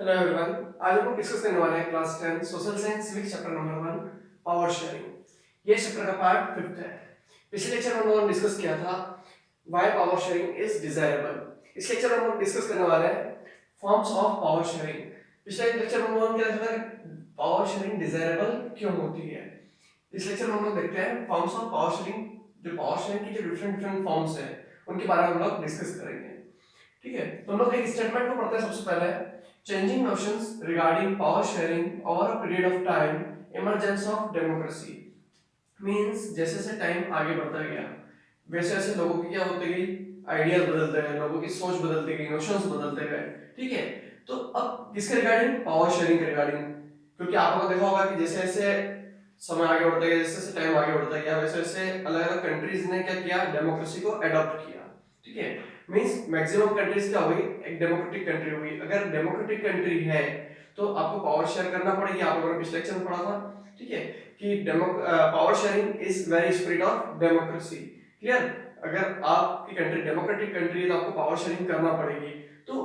Hello everyone. आज हम लोग डिस्कस करने वाले हैं class 10 social science civics chapter number 1 power sharing. ये चैप्टर का पार्ट 5 है। पिछले लेक्चर में हम लोगों ने डिस्कस किया था why power sharing is desirable. इस लेक्चर में हम लोग डिस्कस करने वाले हैं फॉर्म्स ऑफ पावर शेयरिंग। पिछले लेक्चर में हम लोगों ने क्या देखा था, पावर शेयरिंग डिजायरेबल क्यों होती है। इस लेक्चर में हम लोग देखते हैं फॉर्म्स ऑफ पावर शेयरिंग। जो पावर शेयरिंग की जो डिफरेंट फॉर्म्स हैं उनके बारे में हम लोग डिस्कस करेंगे। ठीक है, तो हम लोग एक स्टेटमेंट को पढ़ते हैं। सबसे पहले changing notions regarding power sharing over a period of time, emergence of democracy means जैसे जैसे टाइम आगे बढ़ता गया वैसे वैसे लोगों की क्या होती गई, आइडियाज बदलते गए, लोगों की सोच बदलती गई, नोशंस बदलते गए। ठीक है, तो अब किसके रिगार्डिंग, पावर शेयरिंग के रिगार्डिंग। क्योंकि आप लोगों ने देखा होगा कि जैसे जैसे समय आगे बढ़ता गया, जैसे जैसे टाइम आगे बढ़ता गया, वैसे वैसे अलग अलग कंट्रीज ने क्या किया, डेमोक्रेसी को अडॉप्ट किया। ठीक है, मींस मैक्सिमम कंट्रीज क्या हुई, एक डेमोक्रेटिक कंट्री हुई। अगर डेमोक्रेटिक कंट्री है तो आपको पावर शेयर करना पड़ेगी। आप लोगों ने पिछले लेक्चर में पढ़ा था। ठीक है, कि power sharing is very spirit of democracy. Clear, अगर आपकी कंट्री डेमोक्रेटिक कंट्री है तो आपको पावर शेयरिंग करना पड़ेगी। तो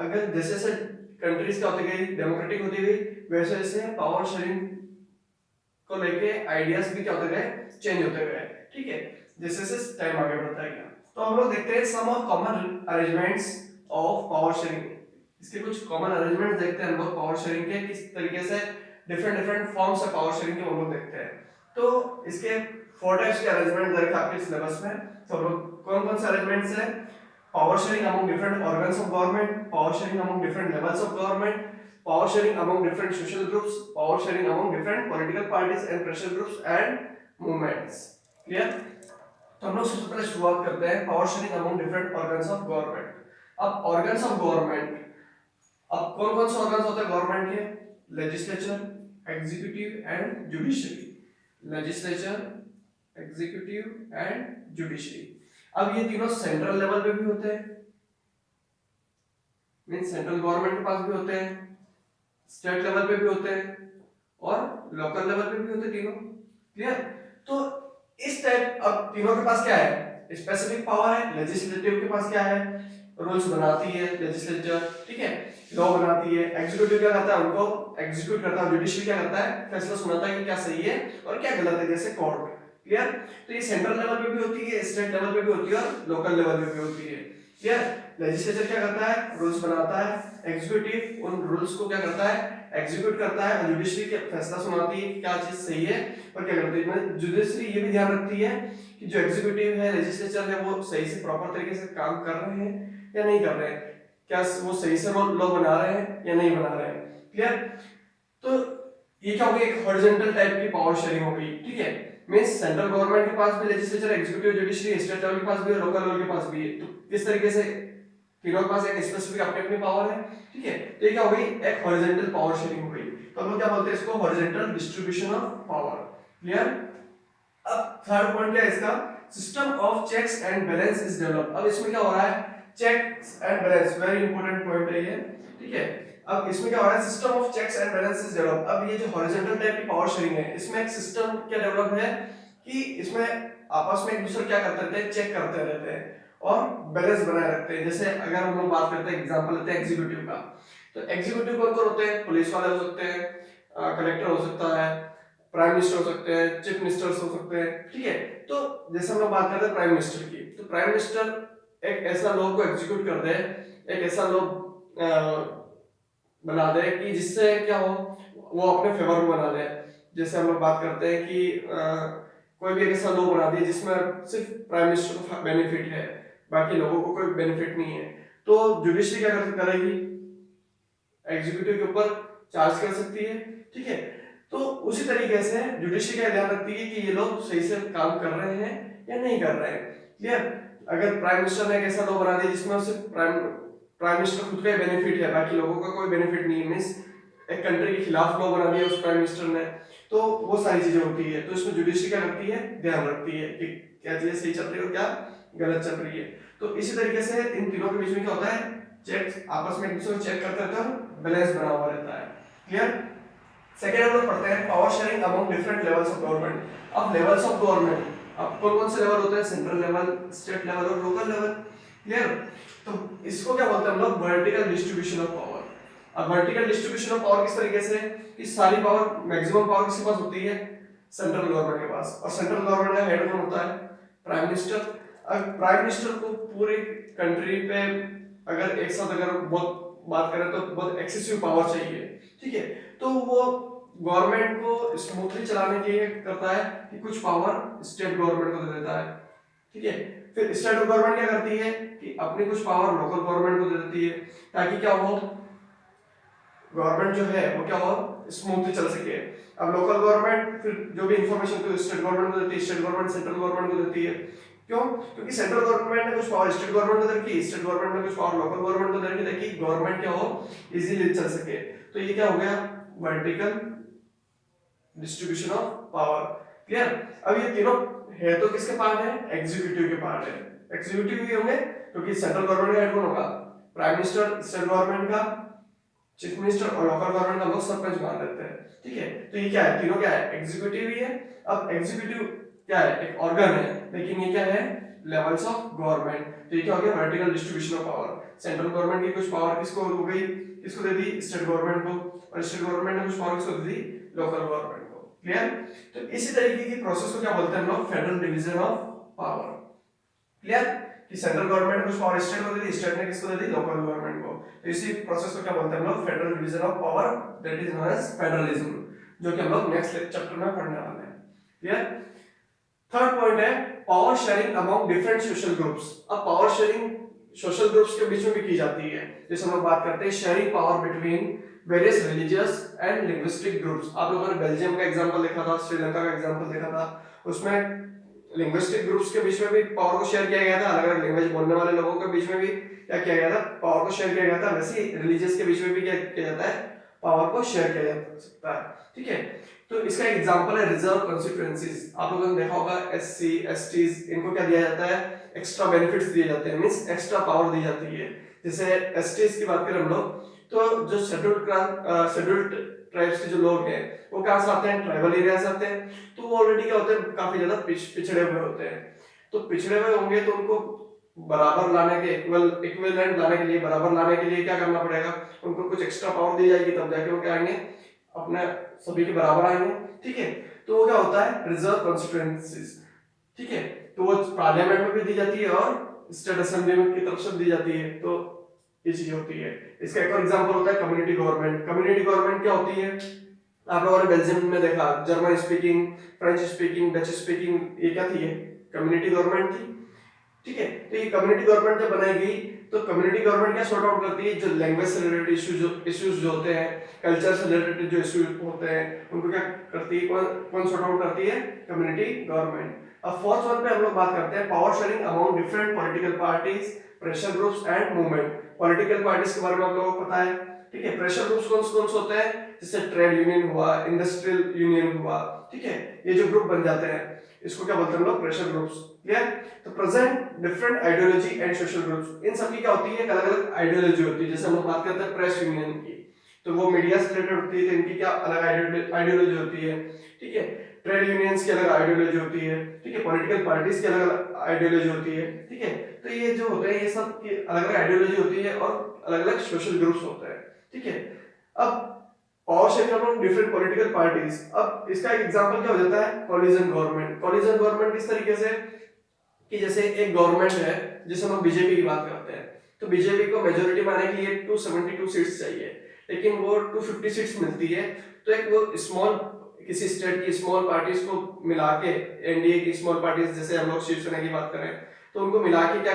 अगर जैसे जैसे कंट्रीज क्या होती गई, डेमोक्रेटिक होती गई, वैसे वैसे पावर शेयरिंग को लेके आइडियाज भी क्या होते गए, चेंज होते गए। ठीक है, जैसे जैसे टाइम आगे बढ़ता गया। तो हम लोग देखते हैं some of common arrangements of power sharing. इसके कुछ कॉमन अरेंजमेंट देखते हैं हम लोग पावर शेयरिंग के, किस तरीके से different different forms of power sharing के हम लोग देखते हैं। तो इसके 4 टाइप्स के अरेंजमेंट दे रखे आपके सिलेबस में। तो हम लोग कौन कौन से अरेंजमेंट्स हैं, power sharing among different organs of government, power sharing among different levels of government, power sharing among different social groups, power sharing among different political parties and pressure groups and movements. Clear? तो हम लोग सबसे पहले शुरुआत करते हैं power sharing among different organs of government. अब organs of government, अब कौन कौन से ऑर्गन्स होते हैं गवर्नमेंट के, legislature, executive and judiciary. Legislature, executive and judiciary. अब ये तीनों सेंट्रल लेवल पे भी होते हैं, मीन सेंट्रल गवर्नमेंट के पास भी होते हैं, स्टेट लेवल पे भी होते हैं और लोकल लेवल पे भी होते हैं तीनों। क्लियर, तो इस टाइप अब तीनों के पास क्या है, स्पेसिफिक पावर है। लेजिस्लेटिव के पास क्या है, रूल्स बनाती है लेजिस्लेचर। ठीक है, लॉ बनाती है। एग्जीक्यूटिव क्या करता है, उनको एग्जीक्यूट करता है। जुडिशरी क्या करता है, फैसला सुनाता है कि क्या सही है और क्या गलत है, जैसे कोर्ट। क्लियर, तो ये सेंट्रल लेवल पे भी होती है, स्टेट लेवल पे भी होती है और लोकल लेवल पे भी होती है। क्लियर, लेजिस्लेचर क्या करता है, रूल्स बनाता है। एग्जीक्यूटिव उन रूल्स को क्या करता है, एग्जीक्यूट करता है। जुडिशरी के फैसला सुनाती है कि क्या चीज सही है और क्या गलत है। जुडिशरी ये भी ध्यान रखती है कि जो एग्जीक्यूटिव है, लेजिस्लेचर है, वो सही से प्रॉपर तरीके से काम कर रहे हैं या नहीं कर रहे हैं, क्या वो सही से लॉ बना रहे हैं या नहीं बना रहे हैं। क्लियर, तो ये क्या हो गई, एक हॉरिजॉन्टल टाइप की पावर शेयरिंग हो गई। ठीक है, मींस सेंट्रल गवर्नमेंट के पास भी legislature, executive, judiciary, state level के पास भी है, लोकल लेवल के पास भी है। तो इस तरीके से तीनों के पास एक स्पेसिफिक अपनी अपनी पावर है। ठीक है, तो ये क्या हो गई, एक हॉरिजॉन्टल पावर शेयरिंग हो गई। तो हम लोग क्या बोलते हैं इसको, horizontal distribution of power. Clear, अब थर्ड पॉइंट क्या है इसका, system of checks and balance is develop. अब इसमें क्या हो रहा है, checks and balance, very important point है ये। ठीक है, अब इसमें क्या हो रहा है, system of checks and balance is develop. अब ये जो हॉरिजॉन्टल टाइप की पावर शेयरिंग है, इसमें एक सिस्टम क्या डेवलप है कि इसमें आपस में एक दूसरे क्या करते रहते हैं, चेक करते रहते हैं और बैलेंस बनाए रखते हैं। जैसे अगर हम लोग बात करते हैं, एग्जांपल लेते हैं एग्जीक्यूटिव का, तो एग्जीक्यूटिव कौन कौन होते हैं, पुलिस वाले हो सकते हैं, कलेक्टर हो सकता है, प्राइम मिनिस्टर हो सकते हैं, चीफ मिनिस्टर्स हो सकते हैं। ठीक है, तो जैसे हम लोग बात करते हैं प्राइम मिनिस्टर की, तो प्राइम मिनिस्टर एक ऐसा लॉ को एग्जीक्यूट कर दे, एक ऐसा लॉ बना दे कि जिससे क्या हो, वो अपने फेवर में बना दे। जैसे हम लोग बात करते हैं कि कोई भी एक ऐसा लॉ बना दिया जिसमें सिर्फ प्राइम मिनिस्टर को बेनिफिट है, बाकी लोगों को कोई बेनिफिट नहीं है, तो जुडिशरी क्या करेगी, एग्जीक्यूटिव के ऊपर चार्ज कर सकती है। ठीक है, तो उसी तरीके से जुडिशरी का ध्यान रखती है कि ये लोग सही से काम कर रहे हैं या नहीं कर रहे हैं। क्लियर, अगर प्राइम मिनिस्टर ने एक ऐसा लॉ बना दिया जिसमें सिर्फ प्राइम मिनिस्टर खुद का बेनिफिट है, बाकी लोगों का कोई बेनिफिट नहीं है, मींस एक कंट्री के खिलाफ लॉ बना दिया उस प्राइम मिनिस्टर ने, तो वो सारी चीजें होती है। तो इसमें जुडिशरी क्या करती है, ध्यान रखती है कि क्या चीजें सही चल रही है और क्या गलत चल रही है। तो इसी तरीके से इन तीनों के बीच में क्या होता है, चेक आपस में एक दूसरे को चेक करते रहते हैं, बैलेंस बना हुआ रहता है। क्लियर, सेकेंड हम लोग पढ़ते हैं power sharing among different levels of government. अब लेवल्स ऑफ गवर्नमेंट, अब कौन कौन से लेवल होते हैं, सेंट्रल लेवल, स्टेट लेवल और लोकल लेवल। क्लियर, तो इसको क्या बोलते हैं हम लोग, वर्टिकल डिस्ट्रीब्यूशन ऑफ पावर। अब वर्टिकल डिस्ट्रीब्यूशन ऑफ पावर किस तरीके से कि सारी पावर मैक्सिमम पावर किसके पास होती है, सेंट्रल गवर्नमेंट के पास, और सेंट्रल गवर्नमेंट का हेड कौन होता है, प्राइम मिनिस्टर। अब प्राइम मिनिस्टर को पूरी कंट्री पे अगर एक साथ अगर बहुत बात करें तो बहुत एक्सेसिव पावर चाहिए, ठीक है, तो वो गवर्नमेंट को स्मूथली चलाने के लिए करता है कि कुछ पावर स्टेट गवर्नमेंट को दे देता है, ठीक है। फिर स्टेट गवर्नमेंट क्या करती है कि अपनी कुछ पावर लोकल गवर्नमेंट को दे देती है, ताकि क्या हो, गवर्नमेंट जो है वो क्या हो, स्मूथली चल सके। अब लोकल गवर्नमेंट फिर जो भी इंफॉर्मेशन को स्टेट गवर्नमेंट को देती है, स्टेट गवर्नमेंट सेंट्रल गवर्नमेंट को देती है। क्यों? क्योंकि सेंट्रल गवर्नमेंट ने कुछ पावर स्टेट गवर्नमेंट को दे रखी, स्टेट गवर्नमेंट ने कुछ पावर लोकल गवर्नमेंट को दे रखी, ताकि गवर्नमेंट क्या हो, इजीली चल सके। तो ये क्या हो गया, vertical distribution of power. Clear? अब ये तीनों है तो किसके पार्ट है, एग्जीक्यूटिव के पार्ट है। एग्जीक्यूटिव ही होंगे क्योंकि सेंट्रल गवर्नमेंट का हेड कौन होगा, प्राइम मिनिस्टर, स्टेट गवर्नमेंट का चीफ मिनिस्टर, और लोकल गवर्नमेंट का लोग सरपंच मान लेते हैं, ठीक है। तो ये क्या है, तीनों क्या है, एग्जीक्यूटिव ही है। अब एग्जीक्यूटिव क्या है, एक ऑर्गन है, लेकिन ये क्या है, लेवल्स ऑफ गवर्नमेंट। तो ये क्या हो गया, vertical distribution of power. Central government की कुछ पावर किसको हो गई, किसको दे दी, स्टेट गवर्नमेंट को, और स्टेट गवर्नमेंट ने कुछ पावर किसको दे दी, लोकल गवर्नमेंट को। क्लियर? तो इसी तरीके की प्रोसेस को क्या बोलते हैं हम लोग, federal division of power. Clear? कि सेंट्रल गवर्नमेंट कुछ पावर स्टेट को दे दी, स्टेट ने किसको दे दी, लोकल गवर्नमेंट को। तो इसी प्रोसेस को क्या बोलते हैं हम लोग, federal division of power, that is known as federalism, जो कि हम लोग नेक्स्ट चैप्टर में पढ़ने वाले हैं। क्लियर? थर्ड पॉइंट है power sharing among different social groups. अब पावर शेयरिंग सोशल ग्रुप्स के बीच में भी की जाती है, जैसे हम लोग बात करते हैं sharing power between various religious and linguistic groups. आप लोगों ने बेल्जियम का एग्जांपल देखा था, श्रीलंका का एग्जांपल देखा था, उसमें लिंग्विस्टिक ग्रुप्स के बीच में भी पावर को शेयर किया गया था, अलग अलग लैंग्वेज बोलने वाले लोगों के बीच में भी क्या किया गया था, पावर को शेयर किया गया था। वैसे ही रिलीजियस के बीच में भी क्या किया जाता है, पावर को शेयर किया जा सकता है, ठीक है। तो इसका एग्जांपल है रिजर्व कॉन्स्टिट्यूएंसीज। आप लोगों ने देखा होगा एससी एसटीज, इनको क्या दिया जाता है, एक्स्ट्रा बेनिफिट्स दिए जाते हैं, मींस एक्स्ट्रा पावर दी जाती है। जैसे एसटीज की बात करें हम लोग, तो जो शेड्यूल्ड ट्राइब्स के जो लोग हैं वो कहां से आते हैं, ट्राइबल एरिया से आते हैं। तो वो ऑलरेडी क्या होते हैं, काफी ज्यादा पिछड़े हुए होते हैं। तो पिछड़े हुए होंगे तो उनको बराबर लाने के, इक्विवेलेंट लाने के लिए, बराबर लाने के लिए क्या करना पड़ेगा, उनको कुछ एक्स्ट्रा पावर दी जाएगी, तब जाके वो क्या आएंगे, अपने सभी के बराबर आएंगे, ठीक है। तो वो क्या होता है, रिजर्व कॉन्स्टिट्यूएंसीज, ठीक है। तो वो पार्लियामेंट में भी दी जाती है और स्टेट असेंबली में की तरफ से दी जाती है। तो ये चीज होती है। इसका एक और एग्जांपल होता है कम्युनिटी गवर्नमेंट। कम्युनिटी गवर्नमेंट क्या होती है, आप लोगों ने बेल्जियम में देखा, German speaking, French speaking, Dutch speaking, ये क्या थी, कम्युनिटी गवर्नमेंट थी, ठीक है। तो ये कम्युनिटी गवर्नमेंट जब बनाई गई तो कम्युनिटी गवर्नमेंट क्या सॉर्ट आउट करती है, जो लैंग्वेज से रिलेटेड इश्यूज जो होते हैं, कल्चर से रिलेटेड जो इश्यूज होते हैं, उनको क्या करती है, कौन सॉर्ट आउट करती है, कम्युनिटी गवर्नमेंट। अब फोर्थ वन पे हम लोग बात करते हैं power sharing among different political parties, pressure groups and movement. Political parties के बारे में आप लोगों को पता है, ठीक है। प्रेशर ग्रुप्स कौन से होते हैं, जैसे ट्रेड यूनियन हुआ, इंडस्ट्रियल यूनियन हुआ, ठीक है। ये जो ग्रुप बन जाते हैं इसको क्या बोलते हैं हम लोग, प्रेशर ग्रुप्स। क्लियर? तो present different ideology and social groups. इन सब की क्या होती है, अलग अलग आइडियोलॉजी होती है। जैसे हम लोग बात करते हैं प्रेस यूनियन की, तो वो मीडिया से रिलेटेड होती है, तो इनकी क्या अलग आइडियोलॉजी होती है, ठीक है। ट्रेड यूनियंस की अलग आइडियोलॉजी होती है, ठीक है। पॉलिटिकल पार्टीज की अलग अलग आइडियोलॉजी होती है, ठीक है। तो ये जो होते हैं ये सब की अलग अलग आइडियोलॉजी होती है और अलग अलग सोशल ग्रुप्स होते हैं, ठीक है। अब power sharing among different political parties, अब इसका एक एग्जांपल क्या हो जाता है, कोलिजन गवर्नमेंट। कोलिजन गवर्नमेंट किस तरीके से कि जैसे एक गवर्नमेंट है, जैसे हम बीजेपी की बात करते हैं, तो बीजेपी को मेजोरिटी पाने के लिए 272 सीट्स चाहिए, लेकिन वो 250 सीट्स मिलती है। तो एक वो स्मॉल किसी स्टेट की स्मॉल पार्टीज को मिला के, एनडीए की स्मॉल पार्टीज, जैसे हम लोग शिवसेना की बात करें, तो उनको मिला के क्या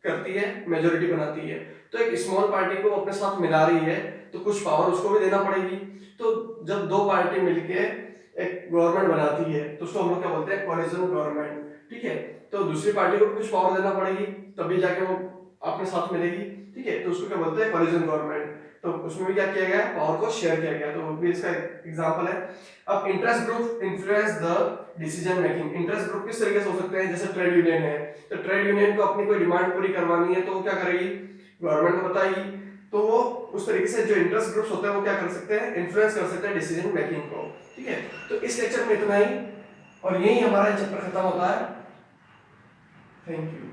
करती है, मेजोरिटी बनाती है। तो एक स्मॉल पार्टी को अपने साथ मिला रही है तो कुछ पावर उसको भी देना पड़ेगी। तो जब दो पार्टी मिलके एक गवर्नमेंट बनाती है तो उसको हम लोग क्या बोलते हैं, कोलिजन गवर्नमेंट, ठीक है। तो दूसरी पार्टी को भी कुछ पावर देना पड़ेगी तभी जाके वो अपने साथ मिलेगी, ठीक है। तो उसको क्या बोलते हैं, कोलिजन गवर्नमेंट। तो उसमें भी क्या किया गया, पावर को शेयर किया गया, तो वो भी इसका एग्जांपल है। अब interest group influence the decision making. Interest group किस तरीके से हो सकते हैं, जैसे ट्रेड यूनियन है, तो ट्रेड यूनियन को अपनी कोई डिमांड पूरी करवानी है तो वो क्या करेगी, गवर्नमेंट को बताएगी। तो वो उस तरीके से जो इंटरेस्ट ग्रुप्स होते हैं वो क्या कर सकते हैं, इन्फ्लुएंस कर सकते हैं डिसीजन मेकिंग को, ठीक है। तो इस लेक्चर में इतना ही, और यही हमारा चैप्टर खत्म होता है। Thank you.